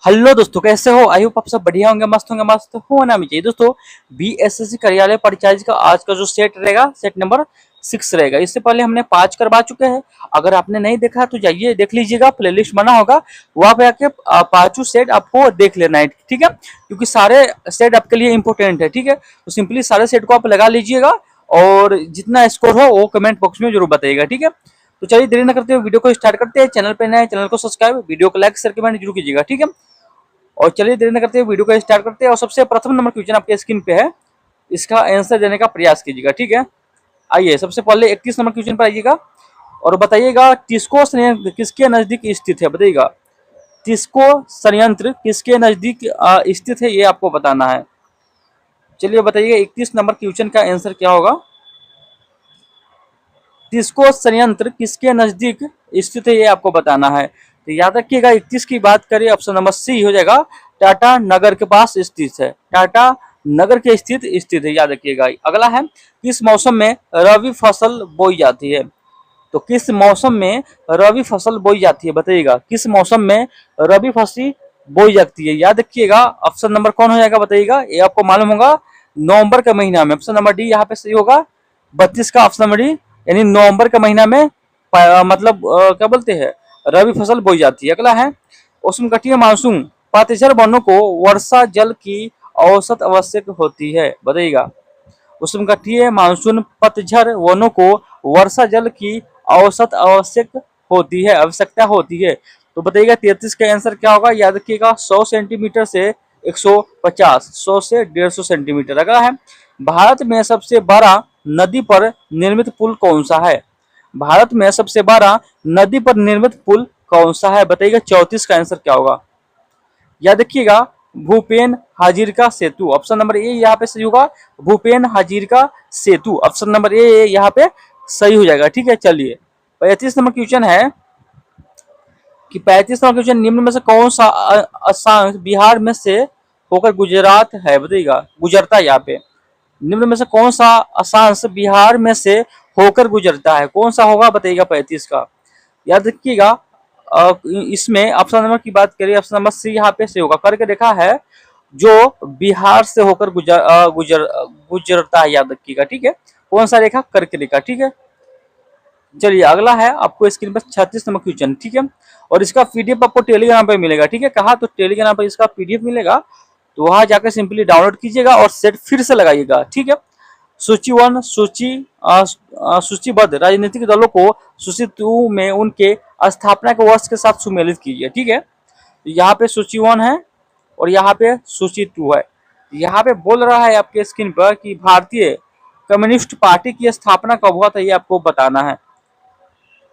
Hello दोस्तों, कैसे हो? आई होप आप सब बढ़िया होंगे, मस्त होना भी चाहिए। दोस्तों, बीएसएससी कार्यालय परिचारित का आज का जो सेट रहेगा, सेट नंबर 6 रहेगा। इससे पहले हमने 5 करवा चुके हैं। अगर आपने नहीं देखा तो जाइए देख लीजिएगा, प्लेलिस्ट बना होगा, वहां पे आके पांचों सेट आपको देख लेना है, ठीक है? क्योंकि सारे सेट आपके लिए इंपॉर्टेंट है, ठीक है? तो सिंपली सारे सेट को आप लगा लीजिएगा और जितना स्कोर हो वो कमेंट बॉक्स में जरूर बताइएगा, ठीक है? तो चलिए देरी न करते हुए वीडियो को स्टार्ट करते हैं। चैनल पे नए, चैनल को सब्सक्राइब, वीडियो को लाइक शेयर कमेंट जरूर कीजिएगा, ठीक है? और चलिए देरी न करते हुए वीडियो को स्टार्ट करते हैं। और सबसे प्रथम नंबर क्वेश्चन आपके स्क्रीन पे है, इसका आंसर देने का प्रयास कीजिएगा, ठीक है? आइए सबसे पहले 31 नंबर क्वेश्चन पर आइएगा और बताइएगा टिस्को संयंत्र किसके नजदीक स्थित है? बताइएगा टिस्को संयंत्र किसके नजदीक स्थित है, ये आपको बताना है। चलिए बताइएगा 31 नंबर क्वेश्चन का आंसर क्या होगा। टिस्को संयंत्र किसके नजदीक स्थित है, ये आपको बताना है। तो याद रखिएगा 31 की बात करें, ऑप्शन नंबर सी हो जाएगा, टाटा नगर के पास स्थित है। टाटा नगर के स्थित है, याद रखिएगा। अगला है, किस मौसम में रबी फसल बोई जाती है? तो किस मौसम में रबी फसल बोई जाती है? बताइएगा किस मौसम में रबी फसल बोई जाती है? याद रखिएगा ऑप्शन नंबर कौन हो जाएगा, बताइएगा। ये आपको मालूम होगा, नवंबर के महीना में। ऑप्शन नंबर डी यहाँ पे सही होगा, 32 का ऑप्शन नंबर डी, यानी नवंबर के महीना में मतलब क्या बोलते हैं, रबी फसल बोई जाती है। अगला है, उष्णकटिबंधीय मानसून पतझड़ वनों को वर्षा जल की औसत आवश्यक होती है। बताइएगा उष्णकटिबंधीय मानसून पतझड़ वनों को वर्षा जल की औसत आवश्यकता होती है। तो बताइएगा 33 का आंसर क्या होगा। याद रखिएगा 100 सेंटीमीटर से 150, 100 से 150 सेंटीमीटर। अगला है, भारत में सबसे बड़ा नदी पर निर्मित पुल कौन सा है? भारत में सबसे बड़ा नदी पर निर्मित पुल कौन सा है? बताइएगा 34 का आंसर क्या होगा। याद रखिएगा भूपेन हाजिरका सेतु, ऑप्शन नंबर ए यहाँ पे सही होगा। भूपेन हाजिरका सेतु, ऑप्शन नंबर ए यहाँ पे सही हो जाएगा, ठीक है? चलिए 35 नंबर क्वेश्चन है कि 35 नंबर क्वेश्चन, निम्न में से कौन सा अक्षांश बिहार में से होकर गुजरात है? बताइएगा गुजरता है यहाँ पे। निम्न में से कौन सा अक्षांश बिहार में से होकर गुजरता है? कौन सा होगा बताइएगा 35 का। याद रखिएगा इसमें ऑप्शन नंबर की बात करिए, ऑप्शन नंबर सी यहाँ पे सही होगा। करके देखा है जो बिहार से होकर गुजरता है, याद रखिएगा, ठीक है? कौन सा रेखा? करके रेखा, ठीक है? चलिए अगला है आपको स्क्रीन पर 36 नंबर क्वेश्चन, ठीक है? और इसका पीडीएफ आपको टेलीग्राम पे मिलेगा, ठीक है? कहा तो टेलीग्राम पर इसका पीडीएफ मिलेगा, तो वहां जाकर सिंपली डाउनलोड कीजिएगा और सेट फिर से लगाइएगा, ठीक है? सूची वन, सूचीबद्ध राजनीतिक दलों को सूची 2 में उनके स्थापना के वर्ष के साथ सुमेलित कीजिए, ठीक है? यहाँ पे सूची 1 है और यहाँ पे सूची 2 है। यहाँ पे बोल रहा है आपके स्क्रीन पर कि भारतीय कम्युनिस्ट पार्टी की स्थापना कब हुआ था, ये आपको बताना है।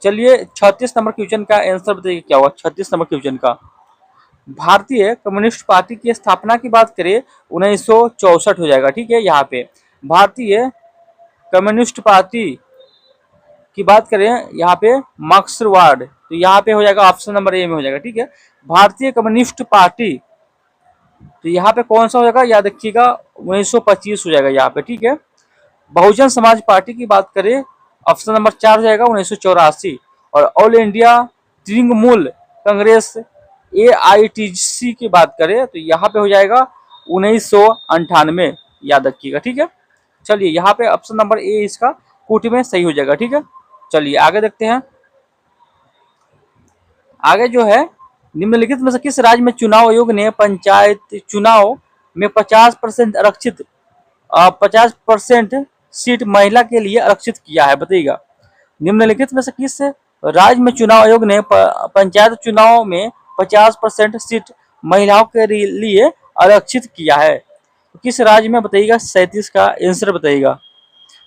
चलिए 36 नंबर क्वेश्चन का आंसर बताइए क्या हुआ। 36 नंबर क्वेश्चन का, भारतीय कम्युनिस्ट पार्टी की स्थापना की बात करें 1964 हो जाएगा, ठीक है? यहाँ पे भारतीय कम्युनिस्ट पार्टी की बात करें यहाँ पे मार्क्सवाद, तो यहाँ पे हो जाएगा ऑप्शन नंबर ए में हो जाएगा, ठीक है? भारतीय कम्युनिस्ट पार्टी, तो यहाँ पे कौन सा हो जाएगा, याद रखिएगा 1925 हो जाएगा यहाँ पे, ठीक है? बहुजन समाज पार्टी की बात करें, ऑप्शन नंबर 4 हो जाएगा 1984। और all India Trinamool Congress AITC की बात करें तो यहाँ पे हो जाएगा 1998, याद रखिएगा, ठीक है? चलिए यहाँ पे ऑप्शन नंबर ए इसका कोटि में सही हो जाएगा, ठीक है? चलिए आगे देखते हैं। आगे जो है, निम्नलिखित में से किस राज्य में चुनाव आयोग ने पंचायत चुनाव में 50% आरक्षित 50% सीट महिला के लिए आरक्षित किया है? बताइएगा निम्नलिखित में से किस राज्य में चुनाव आयोग ने पंचायत चुनाव में 50% सीट महिलाओं के लिए आरक्षित किया है? तो किस राज्य में बताइएगा। 37 का आंसर बताइएगा।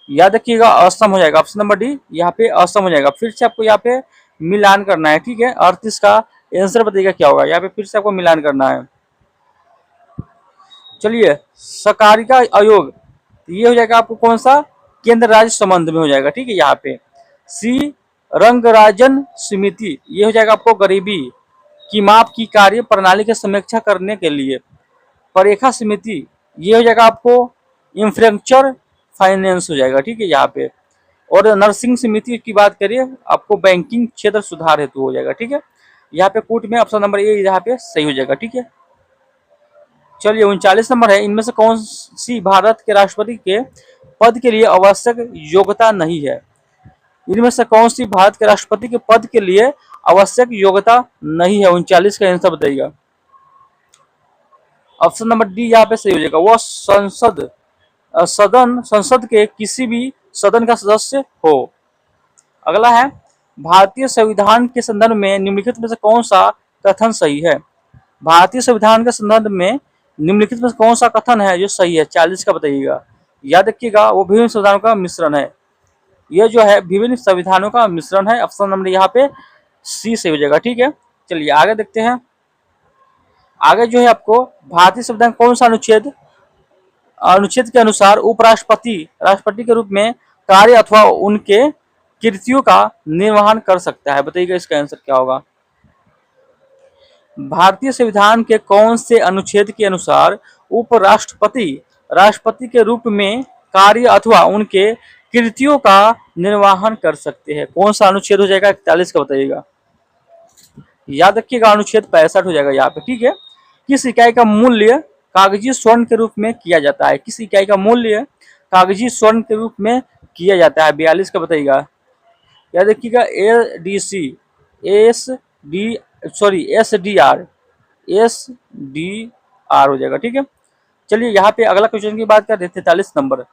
याद रखिएगा असम हो जाएगा, ऑप्शन नंबर डी यहाँ पे असम हो जाएगा। फिर से आपको यहाँ पे मिलान करना है, ठीक है? 38 का आंसर बताइएगा क्या होगा। यहाँ पे फिर से आपको मिलान करना है। चलिए सहकारिता आयोग, ये हो जाएगा आपको कौन सा, केंद्र राज्य संबंध में हो जाएगा, ठीक है? यहाँ पे सी रंगराजन समिति, ये हो जाएगा आपको गरीबी की माप की कार्य प्रणाली की समीक्षा करने के लिए। परेखा समिति, ये हो जाएगा आपको इंफ्रास्ट्रक्चर फाइनेंस हो जाएगा, ठीक है? यहाँ पे और नर्सिंग समिति की बात करिए आपको बैंकिंग क्षेत्र सुधार हेतु हो जाएगा, ठीक है? यहाँ पे कूट में ऑप्शन नंबर ए यहाँ पे सही हो जाएगा। ठीक है, चलिए 39 नंबर है, इनमें से कौन सी भारत के राष्ट्रपति के पद के लिए आवश्यक योग्यता नहीं है। इनमें से कौन सी भारत के राष्ट्रपति के पद के लिए आवश्यक योग्यता नहीं है। 39 का आंसर बताइएगा। ऑप्शन नंबर डी यहाँ पे सही हो जाएगा, वो संसद के किसी भी सदन का सदस्य हो। अगला है, भारतीय संविधान के संदर्भ में निम्नलिखित में से कौन सा कथन सही है। भारतीय संविधान के संदर्भ में निम्नलिखित में से कौन सा कथन है जो सही है। 40 का बताइएगा। याद रखिएगा, वो विभिन्न संविधानों का मिश्रण है। यह जो है विभिन्न संविधानों का मिश्रण है। ऑप्शन नंबर यहाँ पे सी सही हो जाएगा। ठीक है, चलिए आगे देखते हैं। आगे जो है आपको भारतीय संविधान कौन सा अनुच्छेद के अनुसार उपराष्ट्रपति राष्ट्रपति के रूप में कार्य अथवा उनके कृतियों का निर्वहन कर सकता है। बताइएगा इसका आंसर क्या होगा। भारतीय संविधान के कौन से अनुच्छेद के अनुसार उपराष्ट्रपति राष्ट्रपति के रूप में कार्य अथवा उनके कृतियों का निर्वहन कर सकते हैं। कौन सा अनुच्छेद हो जाएगा। 41 का बताइएगा। याद रखिएगा, अनुच्छेद 65 हो जाएगा यहाँ पे। ठीक है, किस इकाई का मूल्य कागजी स्वर्ण के रूप में किया जाता है। किस इकाई का मूल्य कागजी स्वर्ण के रूप में किया जाता है। 42 का बताइएगा। याद रखिएगा, एस डी आर हो जाएगा। ठीक है, चलिए यहाँ पे अगला क्वेश्चन की बात करते हैं। 43 नंबर,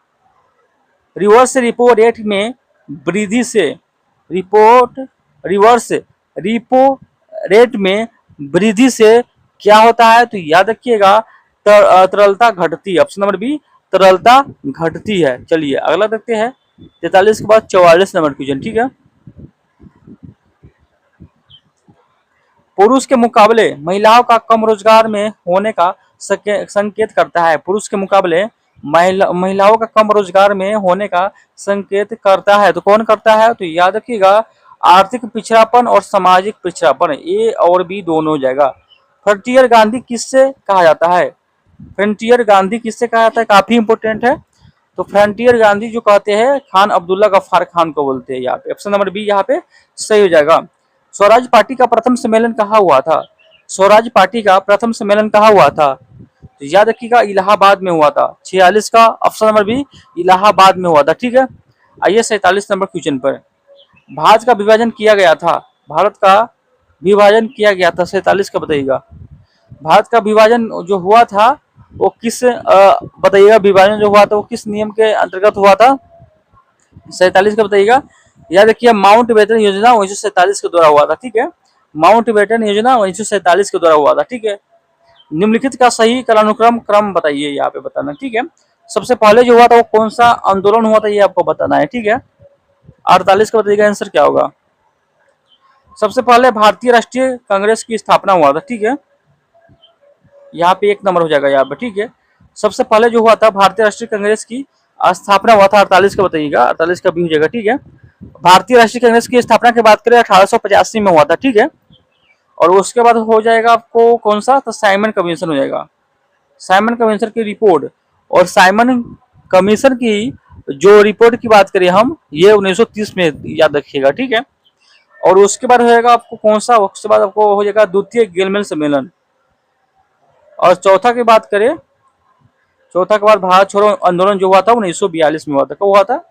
रिवर्स रिपो रेट में वृद्धि से रिवर्स रिपो रेट में वृद्धि से क्या होता है। तो याद रखिएगा, तरलता घटती है। ऑप्शन नंबर बी, तरलता घटती है। चलिए अगला देखते हैं। 43 के बाद 44 नंबर क्वेश्चन। ठीक है, पुरुष के मुकाबले महिलाओं का कम रोजगार में होने का संकेत करता है। पुरुष के मुकाबले महिलाओं का कम रोजगार में होने का संकेत करता है। तो कौन करता है। तो याद रखिएगा, आर्थिक पिछड़ापन और सामाजिक पिछड़ापन, ए और बी दोनों हो जाएगा। फ्रंटियर गांधी किससे कहा जाता है। फ्रंटियर गांधी किससे कहा जाता है, काफी इंपोर्टेंट है। तो फ्रंटियर गांधी जो कहते हैं खान अब्दुल्ला गफ्फार खान को बोलते हैं। यहाँ पे ऑप्शन नंबर बी यहाँ पे सही हो जाएगा। स्वराज पार्टी का प्रथम सम्मेलन कहाँ हुआ था। स्वराज पार्टी का प्रथम सम्मेलन कहाँ हुआ था। तो याद रखिएगा, इलाहाबाद में हुआ था। 46 का ऑप्शन नंबर बी इलाहाबाद में हुआ था। ठीक है, आइए 47 नंबर क्वेश्चन पर। भारत का विभाजन किया गया था। भारत का विभाजन किया गया था। 47 का बताइएगा। भारत का विभाजन जो हुआ था वो किस बताइएगा, विभाजन जो हुआ था वो किस नियम के अंतर्गत हुआ था। 47 का बताइएगा। याद रखिए, माउंट बेटन योजना 1947 के द्वारा हुआ था। ठीक है, माउंट बेटन योजना 1947 के द्वारा हुआ था। ठीक है, निम्नलिखित का सही कालानुक्रम क्रम बताइए, यहाँ पे बताना। ठीक है, सबसे पहले जो हुआ था वो कौन सा आंदोलन हुआ था ये आपको बताना है। ठीक है, 48 का बताइएगा आंसर क्या होगा। सबसे पहले भारतीय राष्ट्रीय कांग्रेस की स्थापना हुआ था। ठीक है, यहाँ पे 1 नंबर हो जाएगा यहाँ पे। ठीक है, सबसे पहले जो हुआ था भारतीय राष्ट्रीय कांग्रेस की स्थापना हुआ था। 48 का बताइएगा। 48 का भी हो जाएगा। ठीक है, भारतीय राष्ट्रीय कांग्रेस की स्थापना की बात करें 1885 में हुआ था। ठीक है, और उसके बाद हो जाएगा आपको कौन सा, तो साइमन कमीशन हो जाएगा। साइमन कमीशन की रिपोर्ट, और साइमन कमीशन की जो रिपोर्ट की बात करें हम, ये 1930 में, याद रखिएगा। ठीक है, और उसके बाद हो जाएगा आपको कौन सा, उसके बाद आपको हो जाएगा द्वितीय गेलमेल सम्मेलन। और चौथा की बात करें, चौथा के बाद भारत छोड़ो आंदोलन जो हुआ था 1942 में हुआ था। कब हुआ था।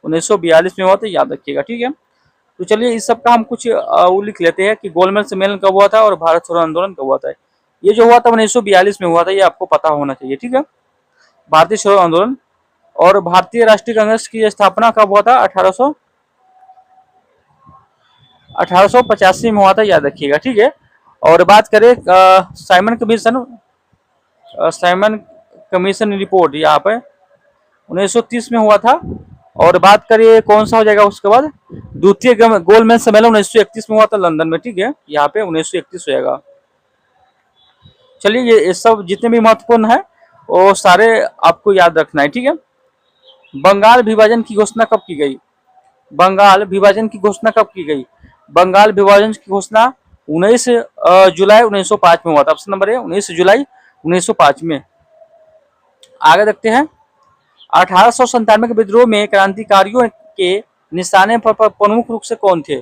1942 में हुआ था, याद रखिएगा। ठीक है, तो चलिए इस सब का हम कुछ लिख लेते हैं कि गोलमेज सम्मेलन कब हुआ था और भारत छोड़ो आंदोलन कब हुआ था। ये जो हुआ था 1942 में हुआ था, ये आपको पता होना चाहिए। ठीक है, भारतीय छोड़ो आंदोलन। और भारतीय राष्ट्रीय कांग्रेस की स्थापना कब हुआ था। 1885 में हुआ था, याद रखिएगा। ठीक है, और बात करें साइमन कमीशन रिपोर्ट, यहाँ पे 1930 में हुआ था। और बात करिए कौन सा हो जाएगा उसके बाद, द्वितीय गोलमेज सम्मेलन 1931 में हुआ था लंदन में। ठीक है, यहाँ पे 1931 हो जाएगा। चलिए ये सब जितने भी महत्वपूर्ण है वो सारे आपको याद रखना है। ठीक है, बंगाल विभाजन की घोषणा कब की गई। बंगाल विभाजन की घोषणा कब की गई। बंगाल विभाजन की घोषणा 19 जुलाई 1905 में हुआ था। ऑप्शन नंबर है 19 जुलाई 1905 में। आगे देखते हैं। 1897 के विद्रोह में क्रांतिकारियों के निशाने पर प्रमुख रूप से कौन थे।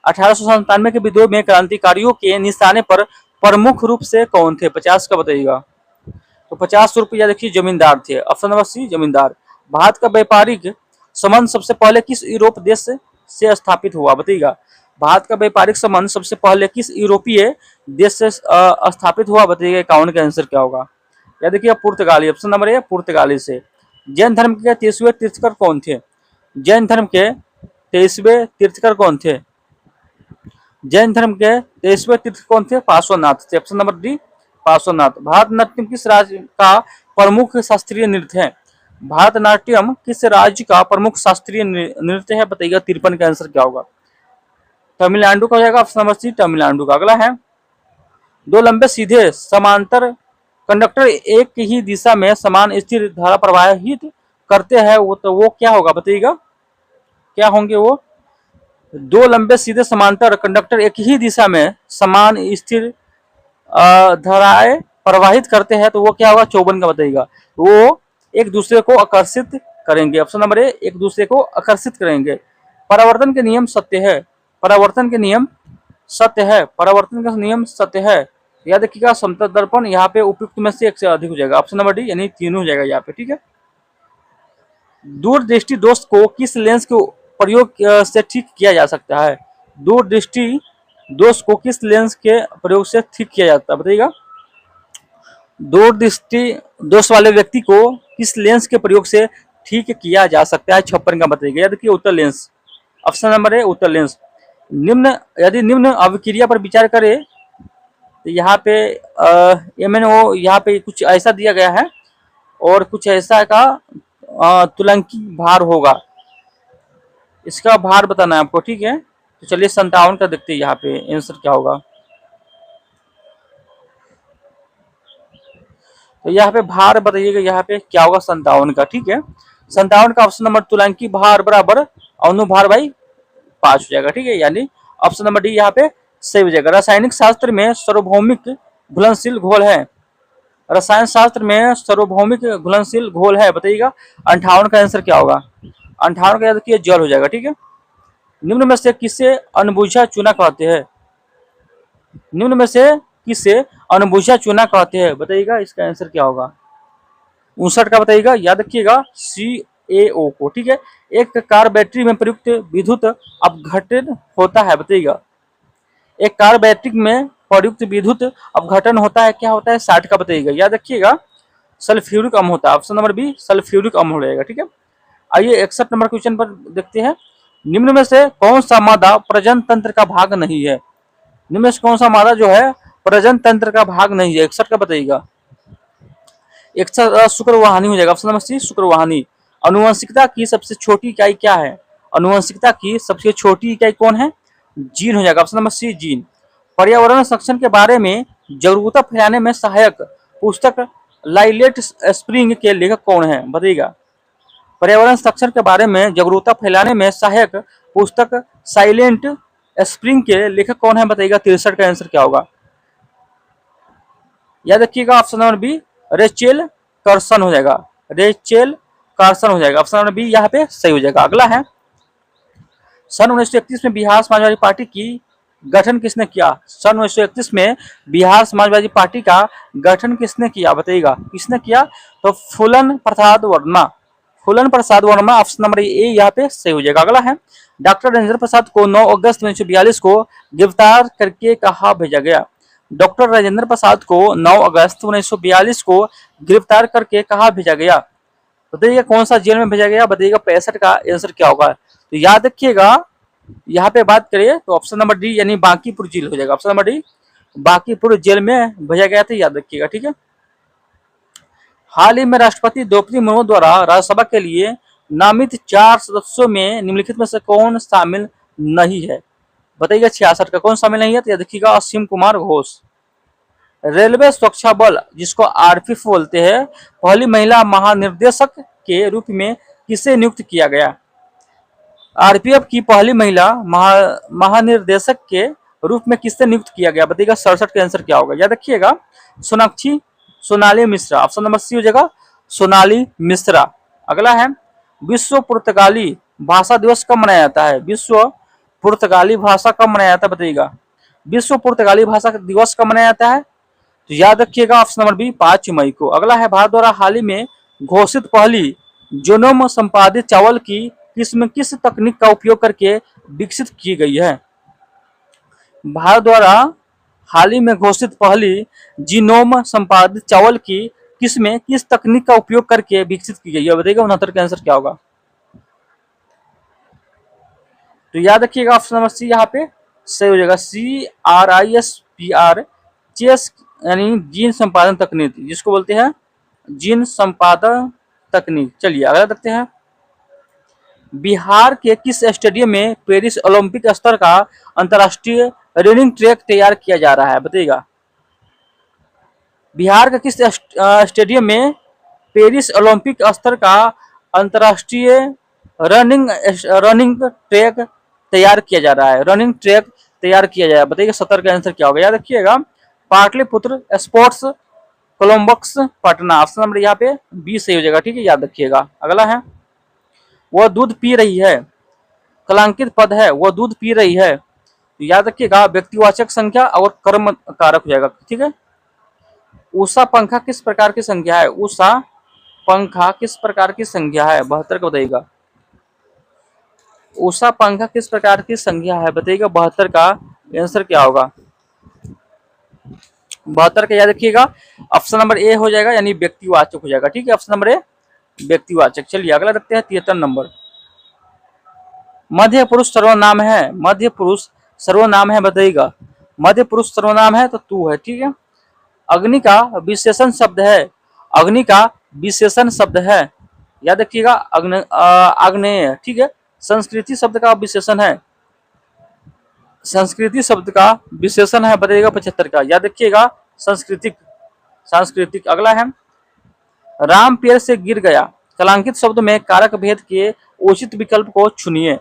1897 के विद्रोह में क्रांतिकारियों के निशाने पर प्रमुख रूप से कौन थे? 50 का बताइएगा। तो 50 रुपया देखिए जमींदार थे। ऑप्शन नंबर सी जमींदार। भारत का व्यापारिक संबंध सबसे पहले किस यूरोप देश से स्थापित हुआ? बताइएगा। भारत का व्यापारिक संबंध सबसे पहले किस यूरोपीय देश से स्थापित हुआ? बताइएगा। 51 का आंसर क्या होगा? या देखिए पुर्तगाली। ऑप्शन नंबर ए पुर्तगाली से। जैन धर्म के 23वें तीर्थकर कौन थे? जैन धर्म के 23वें तीर्थकर कौन थे? जैन धर्म के 23वें तीर्थकर कौन थे? पार्श्वनाथ थे। Option number D Parshvanath. Bharatanatyam किस राज्य का प्रमुख शास्त्रीय नृत्य है? भारतनाट्यम किस राज्य का प्रमुख शास्त्रीय नृत्य है? बताइएगा। 53 का आंसर क्या होगा? तमिलनाडु का हो जाएगा। ऑप्शन नंबर सी तमिलनाडु का। अगला है, दो लंबे सीधे समांतर कंडक्टर एक ही दिशा में समान स्थिर धारा प्रवाहित करते हैं, वो क्या होगा? बताइएगा। क्या होंगे वो? दो लंबे सीधे समांतर कंडक्टर एक ही दिशा में समान स्थिर धाराएं प्रवाहित करते हैं, तो वो क्या होगा? 54 का बताइएगा। वो एक दूसरे को आकर्षित करेंगे। ऑप्शन नंबर ए एक दूसरे को आकर्षित करेंगे। परावर्तन के नियम सत्य है। परावर्तन के नियम सत्य है। परावर्तन का नियम सत्य है। याद रखिएगा। समतल दर्पण यहाँ पे उपयुक्त में से एक से अधिक हो जाएगा। ऑप्शन नंबर डी यानी 3 हो जाएगा यहाँ पे। ठीक है। दूरदृष्टि दोष को किस लेंस के प्रयोग से ठीक किया जा सकता है? दूरदृष्टि दोष को किस लेंस के प्रयोग से ठीक किया जाता है? बताइएगा। दूरदृष्टि दोष वाले व्यक्ति को किस लेंस के प्रयोग से ठीक किया जा सकता है? 56 का बताइएगा। याद रखिए उत्तर लेंस। ऑप्शन नंबर ए उत्तर लेंस। निम्न यदि निम्न अभिक्रिया पर विचार करें तो यहाँ पे MnO यहाँ पे कुछ ऐसा दिया गया है और कुछ ऐसा का तुलंकी भार होगा। इसका भार बताना है आपको। ठीक है। तो चलिए 57 का देखते हैं यहाँ पे आंसर क्या होगा। तो यहाँ पे भार बताइएगा यहाँ पे क्या होगा? 57 का। ठीक है। 57 का ऑप्शन नंबर तुलंकी भार बराबर अनुभार बाई 5 हो जाएगा। ठीक है। यानी ऑप्शन नंबर डी यहाँ पे सही हो जाएगा। रासायनिक शास्त्र में सार्वभौमिक घुलनशील घोल है। रसायन शास्त्र में सार्वभौमिक घुलनशील घोल है। बताइएगा। 58 का आंसर क्या होगा? 58 का देखिए जल हो जाएगा। ठीक है। निम्न में से किसे अनबुझा चूना कहते हैं? निम्न में से किसे अनबुझा चूना कहते हैं? बताइएगा। इसका आंसर क्या होगा? 59 का बताइएगा। याद रखिएगा CaO को। ठीक है। एक कार बैटरी में प्रयुक्त विद्युत अपघटन होता है। बताइएगा। एक कार बैटरी में प्रयुक्त विद्युत अपघटन होता है, क्या होता है? 60 का बताइएगा। याद रखिएगा सल्फ्यूरिक अम्ल होता है। ऑप्शन नंबर बी सल्फ्यूरिक अम्ल हो जाएगा। ठीक है। आइए 61 नंबर क्वेश्चन पर देखते हैं। निम्न में से कौन सा मादा प्रजनन तंत्र का भाग नहीं है? निम्न में से कौन सा मादा जो है प्रजनन तंत्र का भाग नहीं है? 61 का बताइएगा। 61 शुक्रवाहिनी हो जाएगा। ऑप्शन नंबर सी शुक्रवाहिनी। अनुवंशिकता की सबसे छोटी इकाई क्या है? अनुवंशिकता की सबसे छोटी इकाई कौन है? जीन हो जाएगा। Option number C gene. पर्यावरण संरक्षण के बारे में जागरूकता फैलाने में सहायक पुस्तक लाइलेट स्प्रिंग के लेखक कौन है? बताइएगा। पर्यावरण संरक्षण के बारे में जागरूकता फैलाने में सहायक पुस्तक साइलेंट स्प्रिंग के लेखक कौन है? बताइएगा। 63 का आंसर क्या होगा? याद रखिएगा। Option number B Rachel Carson हो जाएगा। रेचेल कार्सन हो जाएगा। ऑप्शन नंबर बी यहाँ पे सही हो जाएगा। अगला है, सन 1931 में बिहार समाजवादी पार्टी की गठन किसने किया? सन 1931 में बिहार समाजवादी पार्टी का गठन किसने किया? बताइएगा। किसने किया? तो फूलन प्रसाद वर्मा। फूलन प्रसाद वर्मा। ऑप्शन नंबर ए यहाँ पे सही हो जाएगा। अगला है, डॉक्टर राजेंद्र प्रसाद को 9 अगस्त 1942 को गिरफ्तार करके कहाँ भेजा गया? डॉक्टर राजेंद्र प्रसाद को 9 अगस्त 1942 को गिरफ्तार करके कहाँ भेजा गया? बताइएगा। कौन सा जेल में भेजा गया? बताइएगा। 65 का आंसर क्या होगा? तो याद रखिएगा। यहाँ पे बात करिए तो ऑप्शन नंबर डी यानी बांकीपुर जेल हो जाएगा। Option number D Bankipur jail में भेजा गया था। याद रखिएगा। ठीक है। हाल ही में राष्ट्रपति द्रौपदी मुर्मू द्वारा राज्यसभा के लिए नामित 4 सदस्यों में निम्नलिखित में से कौन शामिल नहीं है? बताइएगा। 66 का कौन शामिल नहीं है? तो याद रखिएगा असीम कुमार घोष। रेलवे सुरक्षा बल जिसको RPF बोलते हैं, पहली महिला महानिर्देशक के रूप में किसे नियुक्त किया गया? RPF की पहली महिला महानिर्देशक के रूप में किससे नियुक्त किया गया? बताइएगा। 67 का आंसर क्या होगा? याद रखिएगा Sonakshi Sonali Mishra. Option number C हो जाएगा सोनाली मिश्रा। अगला है, विश्व पुर्तगाली भाषा दिवस कब मनाया जाता है? विश्व पुर्तगाली भाषा कब मनाया जाता है बताइएगा। विश्व पुर्तगाली भाषा दिवस कब मनाया जाता है? तो याद रखिएगा ऑप्शन नंबर बी 5 मई को। अगला है भारत द्वारा हाल ही में घोषित पहली जीनोम संपादित चावल की किस्म किस तकनीक का उपयोग करके विकसित की गई है? भारत द्वारा हाल ही में घोषित पहली जीनोम संपादित चावल की किस्में किस तकनीक का उपयोग करके विकसित की गई है? बताइएगा 69 का आंसर क्या होगा? तो याद रखिएगा ऑप्शन नंबर सी यहाँ पे सही हो जाएगा। CRISPR चेस यानी जीन संपादन तकनीक, जिसको बोलते हैं जीन संपादन तकनीक। चलिए अगला देखते हैं। बिहार के किस स्टेडियम में पेरिस ओलंपिक स्तर का अंतर्राष्ट्रीय रनिंग ट्रैक तैयार किया जा रहा है? बताइएगा बिहार के किस स्टेडियम में पेरिस ओलंपिक स्तर का अंतर्राष्ट्रीय रनिंग ट्रैक तैयार किया जा रहा है? रनिंग ट्रैक तैयार किया जाएगा। बताइए 70 का आंसर क्या होगा? याद रखिएगा Pataliputra sports Columbus Patna. Option number यहाँ पे बी सही हो जाएगा। ठीक है, याद रखिएगा। अगला है वह दूध पी रही है, कलांकित पद है वह दूध पी रही है। तो याद रखिएगा व्यक्तिवाचक संख्या और कर्म कारक हो जाएगा। ठीक है, उषा पंखा किस प्रकार की संख्या है? उषा पंखा किस प्रकार की संख्या है? 72 का बताइएगा। उषा पंखा किस प्रकार की संख्या है? बताइएगा 72 का आंसर क्या होगा? 72 का याद रखिएगा ऑप्शन नंबर ए हो जाएगा, यानी व्यक्तिवाचक हो जाएगा। ठीक है, ऑप्शन नंबर ए व्यक्तिवाचक। चलिए अगला रखते हैं 73 नंबर। मध्य पुरुष सर्वनाम है, मध्य पुरुष सर्वनाम है बताइएगा। मध्य पुरुष सर्वनाम है तो तू है। ठीक है, अग्नि का विशेषण शब्द है, अग्नि का विशेषण शब्द है। याद रखिएगा आग्नेय। ठीक है, संस्कृति शब्द का विशेषण है, संस्कृति शब्द का विशेषण है। बताइएगा 75 का। याद रखिएगा सांस्कृतिक, सांस्कृतिक। अगला है राम पेड़ से गिर गया, कलांकित शब्द में कारक भेद के उचित विकल्प को चुनिए।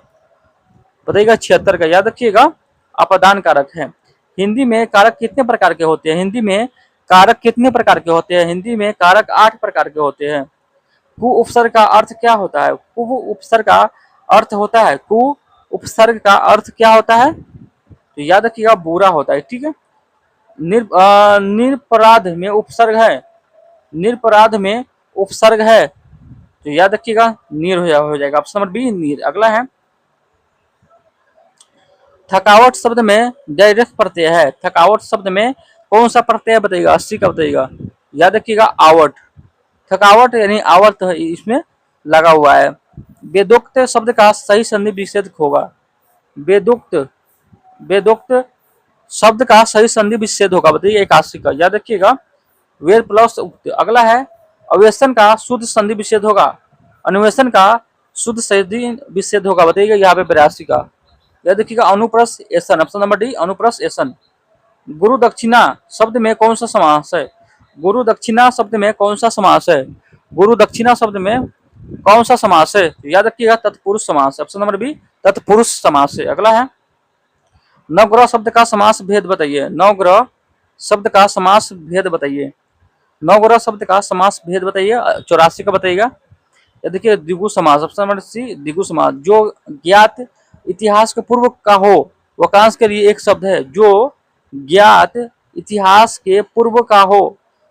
बताइएगा 76 का। याद रखिएगा अपादान कारक है। हिंदी में कारक कितने प्रकार के होते हैं? हिंदी में कारक कितने प्रकार के होते हैं? हिंदी में कारक 8 प्रकार के होते हैं। कु उपसर्ग का अर्थ क्या होता है? कु उपसर्ग का अर्थ होता है, कु उपसर्ग का अर्थ क्या होता है? तो याद रखिएगा बुरा होता है। ठीक है, निरपराध में उपसर्ग है, निरपराध में उपसर्ग है तो याद रखिएगा नीर हो जाएगा। ऑप्शन नंबर बी नीर। अगला है थकावट शब्द में डायरेक्ट प्रत्यय है, थकावट शब्द में कौन सा प्रत्यय है? बताइएगा 80 का बताइएगा। याद रखिएगा आवट, थकावट यानी आवर्त इसमें लगा हुआ है। वेदोक्त शब्द का सही संधि विच्छेद होगा, वेदोक्त, वेदोक्त शब्द का सही संधि विच्छेद होगा। बताइए 81 का। याद रखिएगा वेद प्लस उक्त। अगला है अवेशन का शुद्ध संधि विच्छेद होगा, अन्वेषण का शुद्ध संधि विच्छेद होगा। बताइएगा यहाँ पे 82 का। याद रखिएगा अनुप्रस्थ एसन। ऑप्शन नंबर डी अनुप्रस्थ एसन। गुरु दक्षिणा शब्द में कौन सा समास है? गुरु दक्षिणा शब्द में कौन सा समास है? गुरु दक्षिणा शब्द में कौन सा समास है? याद रखिएगा तत्पुरुष समास। ऑप्शन नंबर बी तत्पुरुष समास है। अगला है नवग्रह शब्द का समास भेद बताइए, नवग्रह शब्द का समास भेद बताइए, नवग्रह शब्द का समास भेद बताइए। 84 का बताइएगा। देखिए द्विगु समास। ऑप्शन नंबर सी द्विगु समास। जो ज्ञात इतिहास के पूर्व का हो वाक्यांश के लिए एक शब्द है, जो ज्ञात इतिहास के पूर्व का हो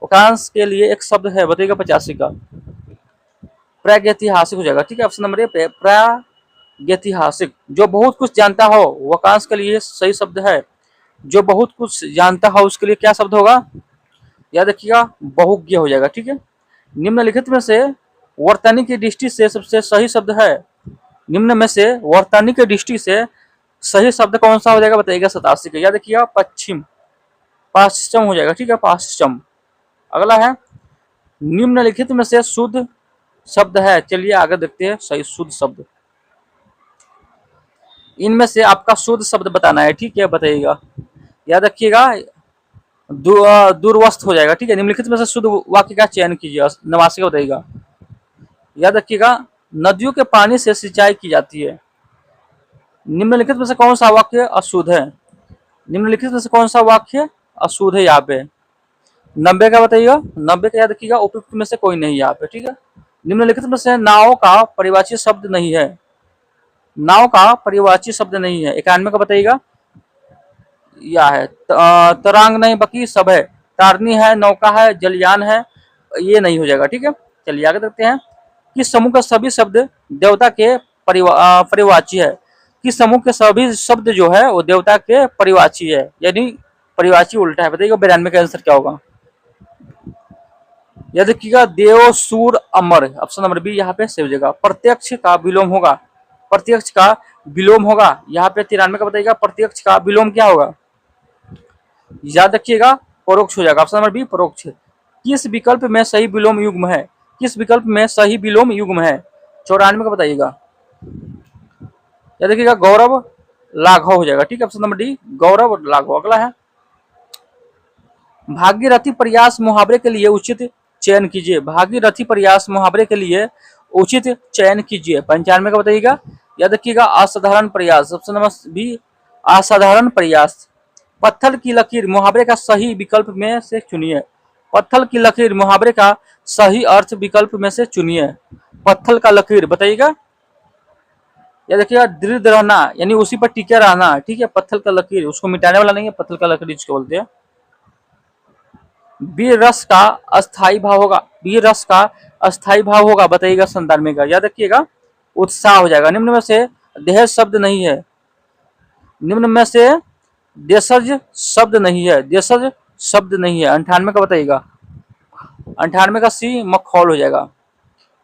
वाक्यांश के लिए एक शब्द है। बताइएगा 85 का। प्रागैतिहासिक हो जाएगा। ठीक है, ऑप्शन नंबर ए प्रागैतिहासिक। जो बहुत कुछ जानता हो वाक्यांश के लिए सही शब्द है, जो बहुत कुछ जानता हो उसके लिए क्या शब्द होगा? याद रखिएगा बहुज्ञ हो जाएगा। ठीक है, निम्नलिखित में से वर्तनी की दृष्टि से सबसे सही शब्द है, निम्न में से वर्तनी की दृष्टि से सही शब्द कौन सा हो जाएगा? बताइएगा 87 का। याद रखिएगा पश्चिम, पश्चिम हो जाएगा। ठीक है, पश्चिम। अगला है निम्नलिखित में से शुद्ध शब्द है। चलिए आगे देखते हैं सही शुद्ध शब्द। इनमें से आपका शुद्ध शब्द बताना है। ठीक है, बताइएगा। याद रखिएगा दूरवस्थ हो जाएगा। ठीक है, निम्नलिखित में से शुद्ध वाक्य का चयन कीजिए। 89 का बताइएगा। याद रखिएगा नदियों के पानी से सिंचाई की जाती है। निम्नलिखित में से कौन सा वाक्य अशुद्ध है? निम्नलिखित में से कौन सा वाक्य अशुद्ध है यहाँ पे? 90 का बताइएगा। 90 का याद रखिएगा उपयुक्त में से कोई नहीं यहाँ पे। ठीक है, निम्नलिखित में से नाव का परिभाषित शब्द नहीं है, नाव का परिवाची शब्द नहीं है। 91 का बताइएगा। या है तरांग नहीं, बाकी सब है। तारनी है, नौका है, जलयान है, ये नहीं हो जाएगा। ठीक है, चलिए आगे देखते हैं। किस समूह का सभी शब्द देवता के परिवाची है। किस समूह के सभी शब्द जो है वो देवता के परिवाची है, यानी परिवाची उल्टा है। बताइएगा 92 का आंसर क्या होगा। यह देखिएगा देव, सूर, अमर, ऑप्शन नंबर बी यहाँ पे सही हो जाएगा। प्रत्यक्ष का विलोम होगा, प्रत्यक्ष का विलोम होगा। यहाँ पे 93 का बताइएगा प्रत्यक्ष का विलोम क्या होगा। याद रखिएगा परोक्ष हो जाएगा, ऑप्शन नंबर बी परोक्ष। किस विकल्प में सही विलोम युग्म है। किस विकल्प में सही विलोम युग्म है। 94 का बताइएगा। याद रखिएगा गौरव लाघव हो जाएगा। ठीक है, ऑप्शन नंबर डी गौरव लाघव। अगला है भागीरथी प्रयास मुहावरे के लिए उचित चयन कीजिए। भागीरथी प्रयास मुहावरे के लिए उचित चयन कीजिए। 95 का बताइएगा। याद रखिएगा असाधारण प्रयास, ऑप्शन नंबर बी असाधारण प्रयास। पत्थर की लकीर मुहावरे का सही विकल्प में से चुनिए। पत्थर की लकीर मुहावरे का सही अर्थ विकल्प में से चुनिए। पत्थर का लकीर बताइएगा। या देखिएगा दृढ़ रहना, यानी उसी पर टिके रहना। ठीक है, पत्थर का लकीर उसको मिटाने वाला नहीं है, पत्थर का लकीर जिसको बोलते हैं। वीर रस का अस्थाई भाव होगा। वीर रस का अस्थाई भाव होगा, बताइएगा 97 का। याद रखिएगा उत्साह हो जाएगा। निम्न में से देहज शब्द नहीं है। निम्न में से देशज शब्द नहीं है। देशज शब्द नहीं है। 98 का बताइएगा। 98 का सी मखौल हो जाएगा।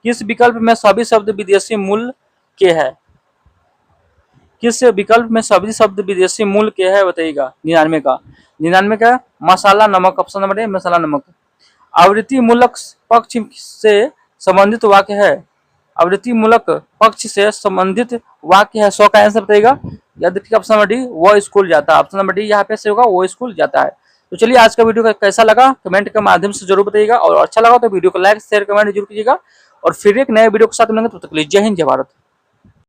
किस विकल्प में सभी शब्द विदेशी मूल के है। किस विकल्प में सभी शब्द विदेशी मूल के है बताइएगा। 99 का। 99 का मसाला नमक, ऑप्शन नंबर ए मसाला नमक। आवृत्ति मूलक पक्ष से संबंधित वाक्य है। आवृत्ति मूलक पक्ष से संबंधित वाक्य है। 100 का आंसर बताइएगा। याद रखिएगा ऑप्शन नंबर डी वो स्कूल जाता है। ऑप्शन नंबर डी यहाँ पे से होगा वो स्कूल जाता है। तो चलिए आज का वीडियो कैसा लगा कमेंट के माध्यम से जरूर बताइएगा, और अच्छा लगा तो वीडियो को लाइक शेयर कमेंट जरूर कीजिएगा। और फिर एक नए वीडियो के साथ मिलेंगे, तब तक के लिए जय हिंद जय भारत।